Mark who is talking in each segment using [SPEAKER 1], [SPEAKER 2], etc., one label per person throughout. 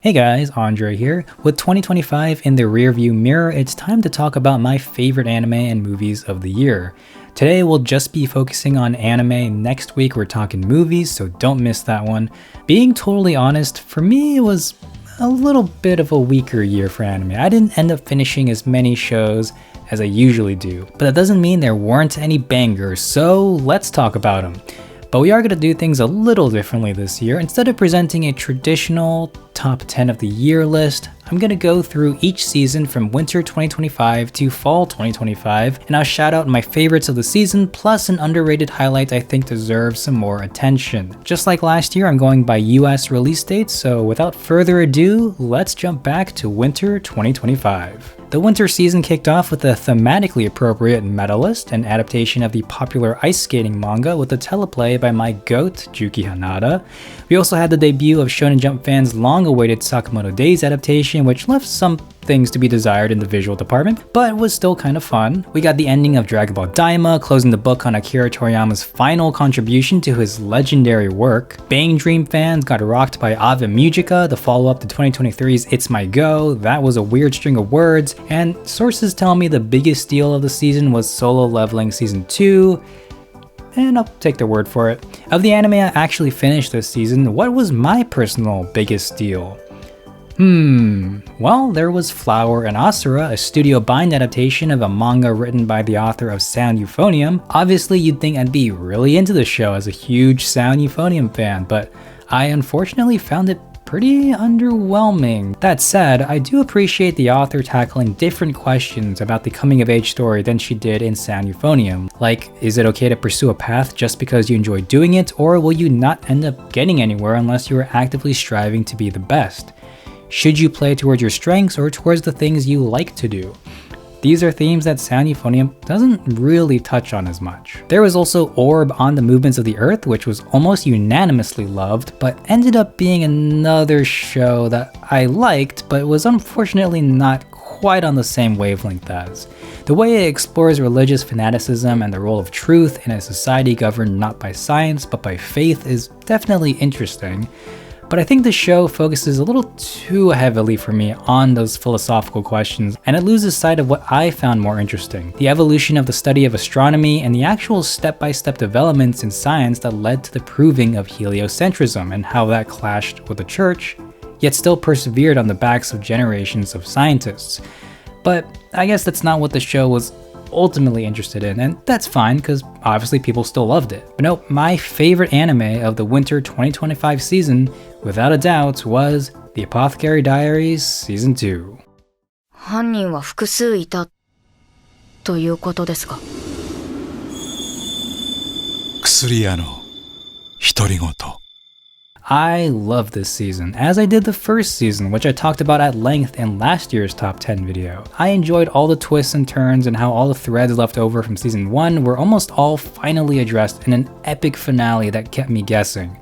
[SPEAKER 1] Hey guys, Andre here. With 2025 in the rearview mirror, it's time to talk about my favorite anime and movies of the year. Today we'll just be focusing on anime, next week we're talking movies, so don't miss that one. Being totally honest, for me it was a little bit of a weaker year for anime. I didn't end up finishing as many shows as I usually do, but that doesn't mean there weren't any bangers, so let's talk about them. But we are going to do things a little differently this year. Instead of presenting a traditional top 10 of the year list, I'm going to go through each season from winter 2025 to fall 2025, and I'll shout out my favorites of the season, plus an underrated highlight I think deserves some more attention. Just like last year, I'm going by US release dates, so without further ado, let's jump back to winter 2025. The winter season kicked off with a thematically appropriate Medalist, an adaptation of the popular ice skating manga with a teleplay by my GOAT, Juki Hanada. We also had the debut of Shonen Jump fans' long-awaited Sakamoto Days adaptation, which left some things to be desired in the visual department, but was still kind of fun. We got the ending of Dragon Ball Daima, closing the book on Akira Toriyama's final contribution to his legendary work. Bang Dream fans got rocked by Ave Musica, the follow-up to 2023's It's My Go. That was a weird string of words, and sources tell me the biggest steal of the season was Solo Leveling Season 2, and I'll take their word for it. Of the anime I actually finished this season, what was my personal biggest steal? Well, there was Flower and Asura, a studio bind adaptation of a manga written by the author of Sound Euphonium. Obviously, you'd think I'd be really into the show as a huge Sound Euphonium fan, but I unfortunately found it pretty underwhelming. That said, I do appreciate the author tackling different questions about the coming-of-age story than she did in Sound Euphonium. Like, is it okay to pursue a path just because you enjoy doing it, or will you not end up getting anywhere unless you are actively striving to be the best? Should you play towards your strengths or towards the things you like to do? These are themes that Sound Euphonium doesn't really touch on as much. There was also Orb on the Movements of the Earth, which was almost unanimously loved, but ended up being another show that I liked, but was unfortunately not quite on the same wavelength as. The way it explores religious fanaticism and the role of truth in a society governed not by science but by faith is definitely interesting. But I think the show focuses a little too heavily for me on those philosophical questions, and it loses sight of what I found more interesting: the evolution of the study of astronomy and the actual step-by-step developments in science that led to the proving of heliocentrism and how that clashed with the church, yet still persevered on the backs of generations of scientists. But I guess that's not what the show was ultimately interested in, and that's fine because obviously people still loved it. But no, my favorite anime of the winter 2025 season, without a doubt, was The Apothecary Diaries Season 2.
[SPEAKER 2] 犯人は複数いたということですか。
[SPEAKER 3] 薬屋の独り言。
[SPEAKER 1] I love this season, as I did the first season, which I talked about at length in last year's top 10 video. I enjoyed all the twists and turns and how all the threads left over from season 1 were almost all finally addressed in an epic finale that kept me guessing.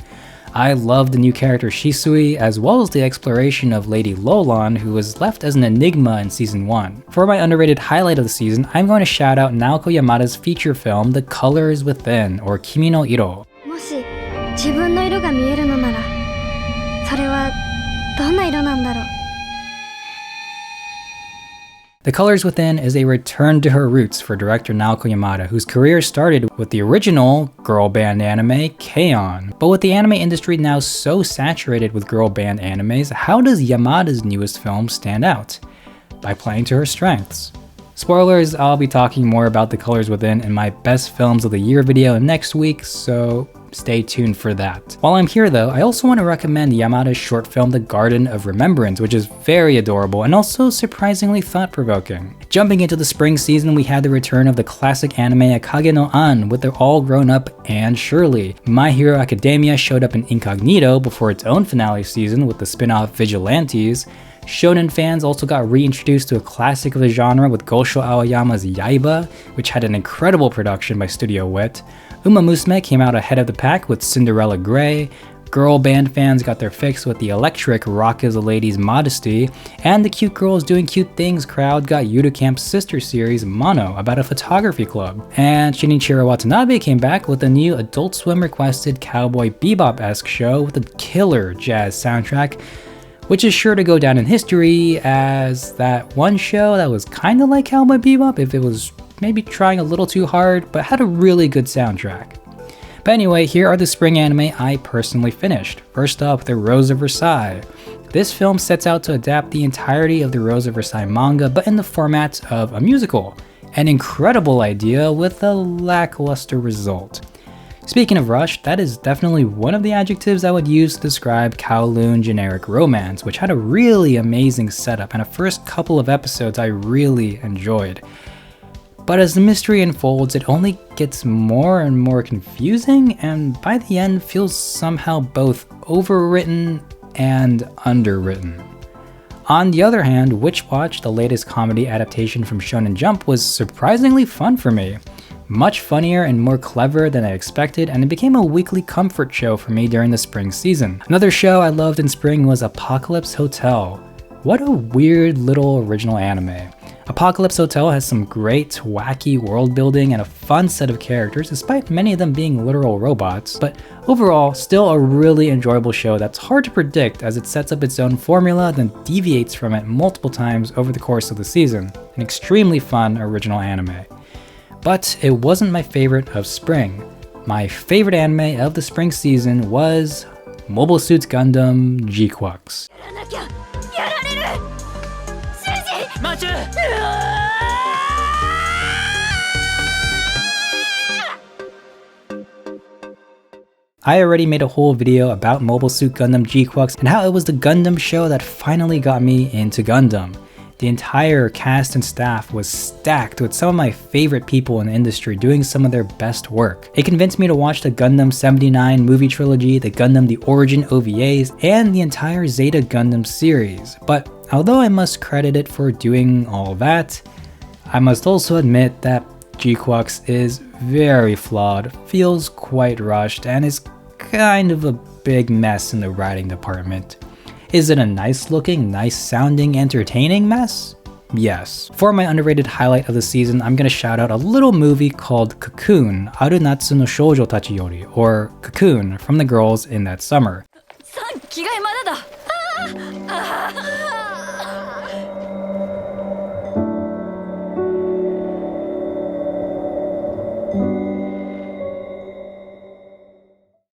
[SPEAKER 1] I loved the new character Shisui, as well as the exploration of Lady Lolan, who was left as an enigma in season 1. For my underrated highlight of the season, I'm going to shout out Naoko Yamada's feature film The Colors Within, or Kimi no Iro.
[SPEAKER 4] 自分の色が見えるのなら、それはどんな色なんだろう。
[SPEAKER 1] The Colors Within is a return to her roots for director Naoko Yamada, whose career started with the original girl band anime, K-On! But with the anime industry now so saturated with girl band animes, how does Yamada's newest film stand out? By playing to her strengths. Spoilers, I'll be talking more about The Colors Within in my Best Films of the Year video next week, so stay tuned for that. While I'm here though, I also want to recommend Yamada's short film The Garden of Remembrance, which is very adorable and also surprisingly thought-provoking. Jumping into the spring season, we had the return of the classic anime Akage no An with their all grown up Anne Shirley. My Hero Academia showed up in incognito before its own finale season with the spin-off Vigilantes. Shonen fans also got reintroduced to a classic of the genre with Gosho Aoyama's Yaiba, which had an incredible production by Studio Wit. Uma Musume came out ahead of the pack with Cinderella Grey. Girl band fans got their fix with the electric Rock is a Lady's Modesty, and the Cute Girls Doing Cute Things crowd got Yuta Camp's sister series Mono about a photography club. And Shinichiro Watanabe came back with a new Adult Swim requested Cowboy Bebop-esque show with a killer jazz soundtrack, which is sure to go down in history as that one show that was kinda like Cowboy Bebop if it was maybe trying a little too hard, but had a really good soundtrack. But anyway, here are the spring anime I personally finished. First up, The Rose of Versailles. This film sets out to adapt the entirety of the Rose of Versailles manga, but in the format of a musical. An incredible idea with a lackluster result. Speaking of rushed, that is definitely one of the adjectives I would use to describe Kowloon generic romance, which had a really amazing setup and a first couple of episodes I really enjoyed. But as the mystery unfolds, it only gets more and more confusing, and by the end feels somehow both overwritten and underwritten. On the other hand, Witch Watch, the latest comedy adaptation from Shonen Jump, was surprisingly fun for me. Much funnier and more clever than I expected, and it became a weekly comfort show for me during the spring season. Another show I loved in spring was Apocalypse Hotel. What a weird little original anime. Apocalypse Hotel has some great, wacky world building and a fun set of characters, despite many of them being literal robots, but overall, still a really enjoyable show that's hard to predict as it sets up its own formula, then deviates from it multiple times over the course of the season. An extremely fun original anime. But it wasn't my favorite of spring. My favorite anime of the spring season was Mobile Suit Gundam GQuuuuuX. I already made a whole video about Mobile Suit Gundam GQuuuuuX and how it was the Gundam show that finally got me into Gundam. The entire cast and staff was stacked with some of my favorite people in the industry doing some of their best work. It convinced me to watch the Gundam 79 movie trilogy, the Gundam The Origin OVAs, and the entire Zeta Gundam series. But although I must credit it for doing all that, I must also admit that GQuuuuuX is very flawed, feels quite rushed, and is kind of a big mess in the writing department. Is it a nice looking, nice sounding, entertaining mess? Yes. For my underrated highlight of the season, I'm gonna shout out a little movie called Cocoon, Aru Natsu no Shoujo Tachi Yori, or Cocoon, from the girls in that summer.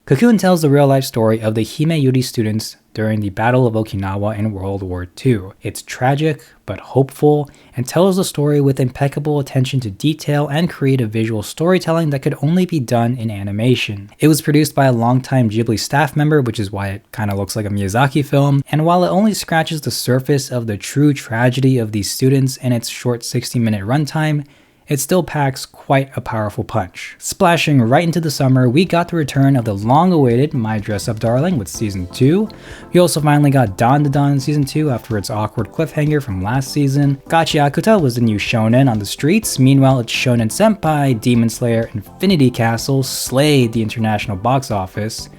[SPEAKER 1] Cocoon tells the real-life story of the Hime Yuri students during the Battle of Okinawa in World War II. It's tragic, but hopeful, and tells the story with impeccable attention to detail and creative visual storytelling that could only be done in animation. It was produced by a longtime Ghibli staff member, which is why it kinda looks like a Miyazaki film, and while it only scratches the surface of the true tragedy of these students in its short 60-minute runtime, it still packs quite a powerful punch. Splashing right into the summer, we got the return of the long-awaited My Dress Up Darling with Season 2. We also finally got Dan Da Dan in Season 2 after its awkward cliffhanger from last season. Gachiakuta was the new shonen on the streets, meanwhile its shonen senpai, Demon Slayer Infinity Castle, slayed the international box office.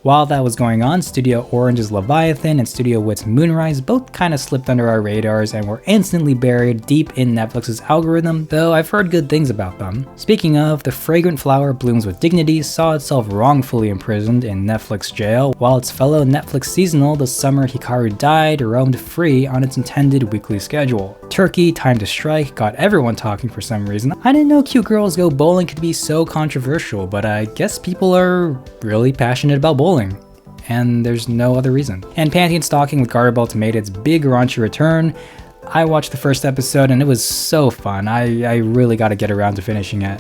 [SPEAKER 1] While that was going on, Studio Orange's Leviathan and Studio Wit's Moonrise both kinda slipped under our radars and were instantly buried deep in Netflix's algorithm, though I've heard good things about them. Speaking of, The Fragrant Flower Blooms with Dignity saw itself wrongfully imprisoned in Netflix jail, while its fellow Netflix seasonal, The Summer Hikaru Died, roamed free on its intended weekly schedule. Turkey, Time to Strike got everyone talking for some reason. I didn't know Cute Girls Go Bowling could be so controversial, but I guess people are really passionate about bowling. And there's no other reason. And Panty and Stalking with Garter Belt made its big raunchy return. I watched the first episode and it was so fun. I really gotta get around to finishing it.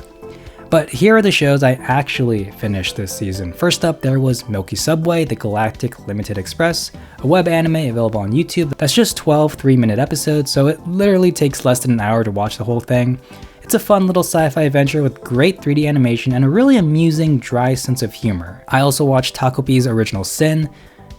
[SPEAKER 1] But here are the shows I actually finished this season. First up, there was Milky Subway, The Galactic Limited Express, a web anime available on YouTube that's just 12 3-minute episodes, so it literally takes less than an hour to watch the whole thing. It's a fun little sci-fi adventure with great 3D animation and a really amusing, dry sense of humor. I also watched Takopi's Original Sin.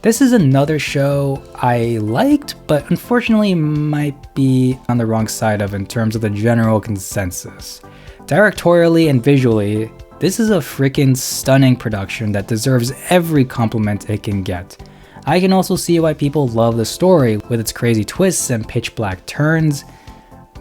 [SPEAKER 1] This is another show I liked, but unfortunately might be on the wrong side of in terms of the general consensus. Directorially and visually, this is a freaking stunning production that deserves every compliment it can get. I can also see why people love the story with its crazy twists and pitch black turns,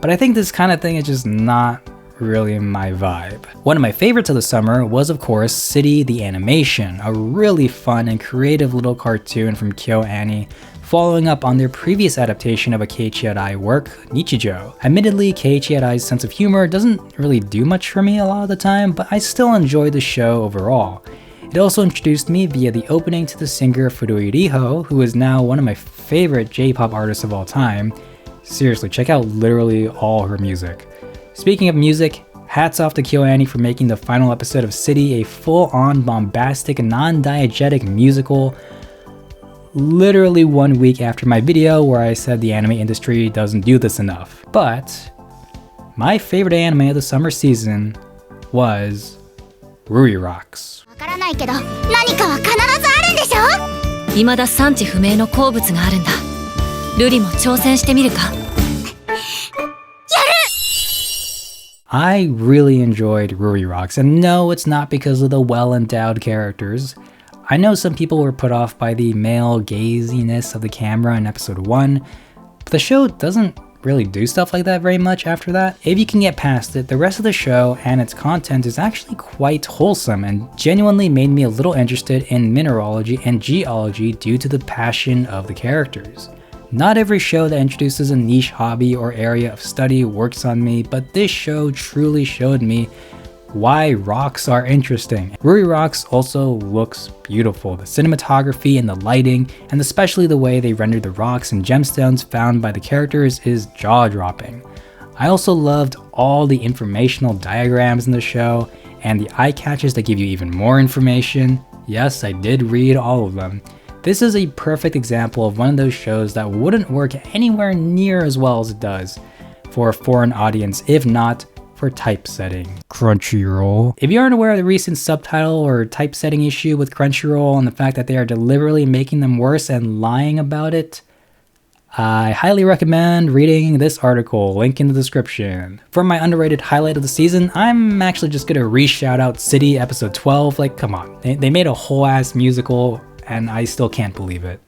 [SPEAKER 1] but I think this kind of thing is just not really my vibe. One of my favorites of the summer was of course City the Animation, a really fun and creative little cartoon from KyoAni, following up on their previous adaptation of a Keiichi Arai work, Nichijou. Admittedly, Keiichi Arai's sense of humor doesn't really do much for me a lot of the time, but I still enjoy the show overall. It also introduced me via the opening to the singer Furui Riho, who is now one of my favorite J-pop artists of all time. Seriously, check out literally all her music. Speaking of music, hats off to KyoAni for making the final episode of City a full-on bombastic, non-diegetic musical, literally 1 week after my video where I said the anime industry doesn't do this enough. But my favorite anime of the summer season was Ruri Rocks.
[SPEAKER 5] わからないけど何かは必ずあるんでしょ。未だ産地不明の鉱物があるんだ。ルリも挑戦してみるか。
[SPEAKER 1] I really enjoyed Ruri Rocks, and no, it's not because of the well-endowed characters. I know some people were put off by the male gaziness of the camera in episode 1, but the show doesn't really do stuff like that very much after that. If you can get past it, the rest of the show and its content is actually quite wholesome and genuinely made me a little interested in mineralogy and geology due to the passion of the characters. Not every show that introduces a niche hobby or area of study works on me, but this show truly showed me why rocks are interesting. Ruri Rocks also looks beautiful. The cinematography and the lighting, and especially the way they render the rocks and gemstones found by the characters is jaw-dropping. I also loved all the informational diagrams in the show, and the eye catches that give you even more information. Yes, I did read all of them. This is a perfect example of one of those shows that wouldn't work anywhere near as well as it does for a foreign audience, if not for typesetting. Crunchyroll. If you aren't aware of the recent subtitle or typesetting issue with Crunchyroll and the fact that they are deliberately making them worse and lying about it, I highly recommend reading this article, link in the description. For my underrated highlight of the season, I'm actually just gonna re-shout out City episode 12. Like, come on. They made a whole ass musical and I still can't believe it.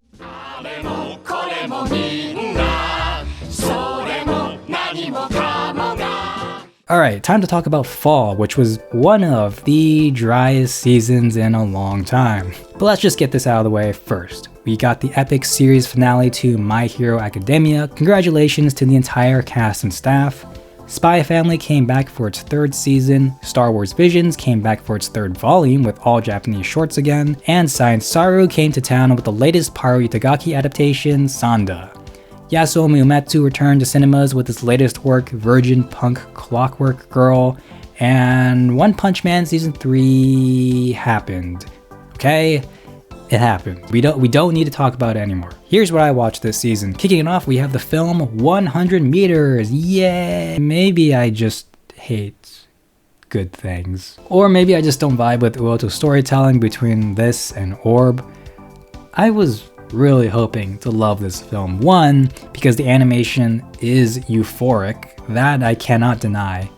[SPEAKER 1] Alright, time to talk about fall, which was one of the driest seasons in a long time. But let's just get this out of the way first. We got the epic series finale to My Hero Academia. Congratulations to the entire cast and staff. Spy Family came back for its 3rd season, Star Wars Visions came back for its 3rd volume with all Japanese shorts again, and Science Saru came to town with the latest Paru Itagaki adaptation, Sanda. Yasuo Uematsu returned to cinemas with his latest work, Virgin Punk Clockwork Girl, and One Punch Man Season 3 happened. Okay? It happened. We don't need to talk about it anymore. Here's what I watched this season. Kicking it off, we have the film 100 Meters. Yay! Maybe I just hate good things. Or maybe I just don't vibe with Uoto's storytelling between this and Orb. I was really hoping to love this film. 1, because the animation is euphoric, that I cannot deny.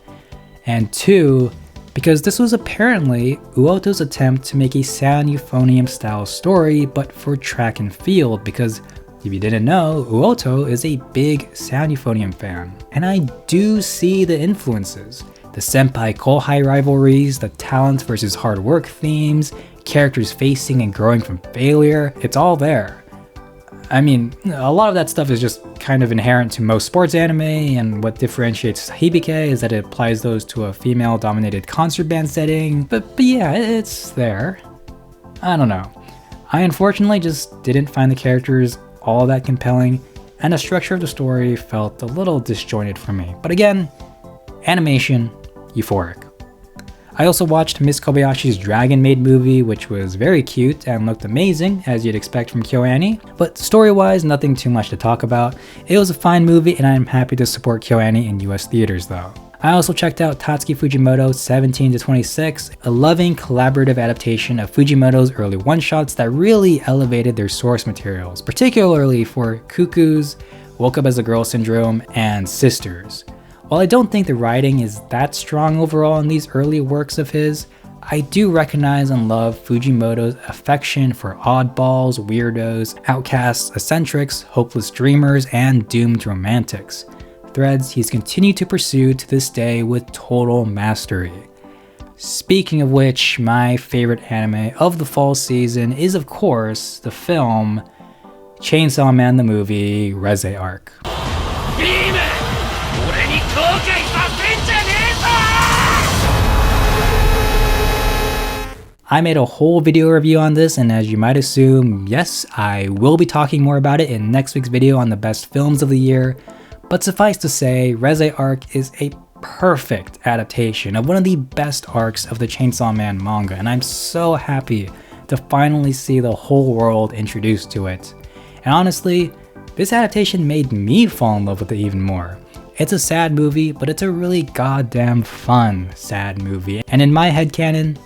[SPEAKER 1] And 2, because this was apparently Uoto's attempt to make a sound euphonium style story, but for track and field, because if you didn't know, Uoto is a big sound euphonium fan. And I do see the influences. The senpai-kohai rivalries, the talent versus hard work themes, characters facing and growing from failure, it's all there. I mean, a lot of that stuff is just kind of inherent to most sports anime, and what differentiates Hibike is that it applies those to a female-dominated concert band setting, but yeah, it's there. I don't know. I unfortunately just didn't find the characters all that compelling, and the structure of the story felt a little disjointed for me. But again, animation, euphoric. I also watched Miss Kobayashi's Dragon Maid movie, which was very cute and looked amazing, as you'd expect from KyoAni, but story-wise, nothing too much to talk about. It was a fine movie, and I'm happy to support KyoAni in US theaters though. I also checked out Tatsuki Fujimoto's 17 to 26, a loving collaborative adaptation of Fujimoto's early one-shots that really elevated their source materials, particularly for Cuckoos, Woke Up as a Girl Syndrome, and Sisters. While I don't think the writing is that strong overall in these early works of his, I do recognize and love Fujimoto's affection for oddballs, weirdos, outcasts, eccentrics, hopeless dreamers, and doomed romantics. Threads he's continued to pursue to this day with total mastery. Speaking of which, my favorite anime of the fall season is of course the film Chainsaw Man the movie Reze arc. I made a whole video review on this, and as you might assume, yes, I will be talking more about it in next week's video on the best films of the year, but suffice to say, Reze arc is a perfect adaptation of one of the best arcs of the Chainsaw Man manga, and I'm so happy to finally see the whole world introduced to it. And honestly, this adaptation made me fall in love with it even more. It's a sad movie, but it's a really goddamn fun sad movie, and in my headcanon,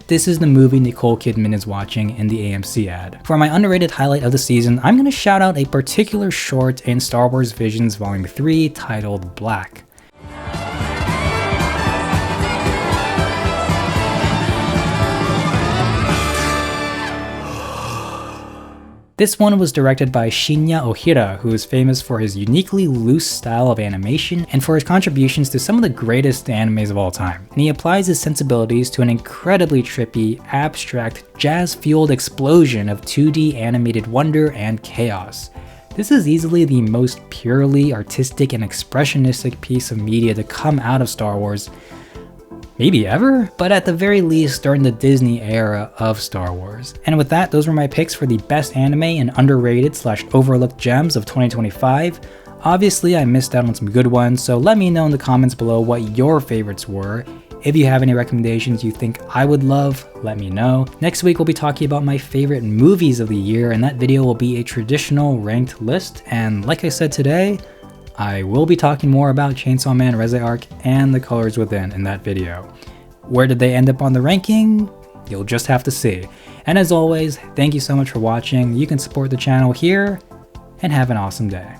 [SPEAKER 1] this is the movie Nicole Kidman is watching in the AMC ad. For my underrated highlight of the season, I'm going to shout out a particular short in Star Wars Visions Volume 3 titled Black. This one was directed by Shinya Ohira, who is famous for his uniquely loose style of animation and for his contributions to some of the greatest animes of all time. And he applies his sensibilities to an incredibly trippy, abstract, jazz-fueled explosion of 2D animated wonder and chaos. This is easily the most purely artistic and expressionistic piece of media to come out of Star Wars, maybe ever, but at the very least during the Disney era of Star Wars. And with that, those were my picks for the best anime and underrated / overlooked gems of 2025. Obviously, I missed out on some good ones, so let me know in the comments below what your favorites were. If you have any recommendations you think I would love, let me know. Next week, we'll be talking about my favorite movies of the year, and that video will be a traditional ranked list. And like I said today, I will be talking more about Chainsaw Man Reze arc and The Colors Within in that video. Where did they end up on the ranking? You'll just have to see. And as always, thank you so much for watching. You can support the channel here, and have an awesome day.